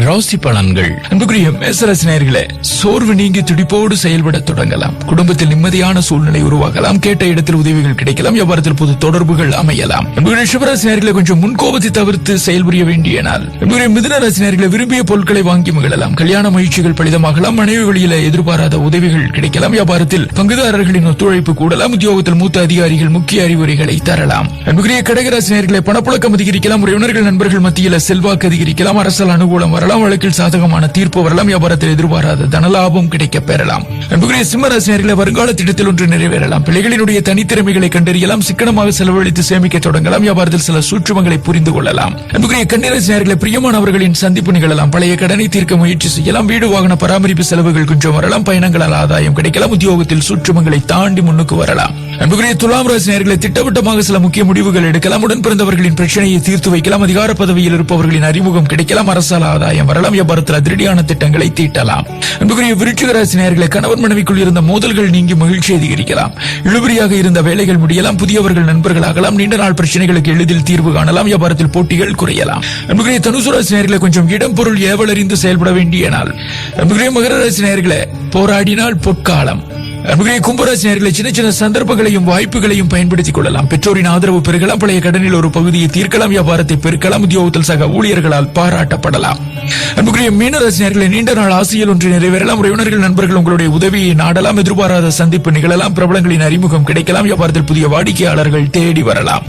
ராசி பலன்கள். அன்புக்குரிய மேசராசி நேயர்களே, சோர்வு நீங்கி துடிப்போடு செயல்பட தொடங்கலாம். குடும்பத்தில் நிம்மதியான சூழ்நிலை உருவாகலாம். கேட்ட இடத்தில் உதவிகள் கிடைக்கலாம். வியாபாரத்தில் புது தொடர்புகள் அமையலாம். அன்புக்குரிய சிவராசி நேயர்களே, கொஞ்சம் முன்கோபத்தை தவிர்த்து செயல்புரிய வேண்டிய நாள். அன்புக்குரிய மிதுன ராசி நேயர்களே, விரும்பிய பொருட்களை வாங்கி மகிழலாம். கல்யாண முயற்சிகள் பலிதமாகலாம். மனைவி வழியில எதிர்பாராத உதவிகள் கிடைக்கலாம். வியாபாரத்தில் பங்குதாரர்களின் ஒத்துழைப்பு கூடலாம். உத்தியோகத்தில் மூத்த அதிகாரிகள் முக்கிய அறிவுரைகளை தரலாம். அன்புக்குரிய கடகராசி நேயர்களே, பணப்புழக்கம் அதிகரிக்கலாம். உறவினர்கள் நண்பர்கள் மத்தியில் செல்வாக்கு அதிகரிக்கலாம். அரசால் அனுகூலம் வரலாம். வழக்கில் சாதகமான தீர்ப்பு வரலாம். வியாபாரத்தில் எதிர்பாராத தனலாபம் கிடைக்க பெறலாம். அன்புக்குரிய சிம்மராசி நேயர்களே, வருங்கால திட்டத்தில் ஒன்று நிறைவேறலாம். பிள்ளைகளினுடைய தனித்திறமைகளை கண்டறியலாம். சிக்கனமாக செலவழித்து சேமிக்க தொடங்கலாம். வியாபாரத்தில் சில சூட்சுமங்களை புரிந்து கொள்ளலாம். அன்புக்குரிய கன்னிராசி நேயர்களே, பிரியமானவர்களின் சந்திப்பு நிகழலாம். பழைய கடனை தீர்க்க முயற்சி செய்யலாம். வீடு வாகன பராமரிப்பு செலவுகள் கொஞ்சம் வரலாம். பயணங்களால் ஆதாயம் கிடைக்கலாம். உத்தியோகத்தில் சூட்சுமங்களை தாண்டி முன்னுக்கு வரலாம். அன்புக்குரிய துலாம் ராசி நேயர்களே, திட்டவட்டமாக சில முக்கிய முடிவுகள் எடுக்கலாம். உடன் பிறந்தவர்களின் பிரச்சனையை தீர்த்து வைக்கலாம். அதிகார பதவியில் இருப்பவர்களின் அறிமுகம் கிடைக்கலாம். அரசால் ஆதாயம் வரலாம். வியாபாரத்தில் அதிரடியான திட்டங்களை தீட்டலாம். அன்புக்குரிய விருச்சிக ராசி நேயர்களே, கணவன் மனைவிக்குள் இருந்த மோதல்கள் நீங்கி மகிழ்ச்சி அதிகரிக்கலாம். இழுபறியாக இருந்த வேலைகள் முடியலாம். புதியவர்கள் நண்பர்களாகலாம். நீண்ட நாள் பிரச்சனைகளுக்கு எளிதில் தீர்வு காணலாம். வியாபாரத்தில் போட்டிகள் குறையலாம். அன்புக்குரிய தனுசு ராசி நேயர்களே, கொஞ்சம் இடம் பொருள் ஏவலறிந்து செயல்பட வேண்டிய நாள். அன்புக்குரிய மகர ராசி நேயர்களே, போராடினால் பொற்காலம். அன்புக்குரிய கும்பராசி நேயர்களே, சின்ன சின்ன சந்தர்ப்பங்களையும் வாய்ப்புகளையும் பயன்படுத்திக் கொள்ளலாம். பெற்றோரின் ஆதரவு பெருகலாம். பழைய கடனில் ஒரு பகுதியை தீர்க்கலாம். வியாபாரத்தை பெருக்கலாம். உத்தியோகத்தில் சக ஊழியர்களால் பாராட்டப்படலாம். அன்புக்குரிய மீனராசி நேயர்களே, நீண்ட நாள் ஆசையில் ஒன்று நிறைவேறலாம். உறவினர்கள் நண்பர்கள் உங்களுடைய உதவியை நாடலாம். எதிர்பாராத சந்திப்பு நிகழலாம். பிரபலங்களின் அறிமுகம் கிடைக்கலாம். வியாபாரத்தில் புதிய வாடிக்கையாளர்கள் தேடி வரலாம்.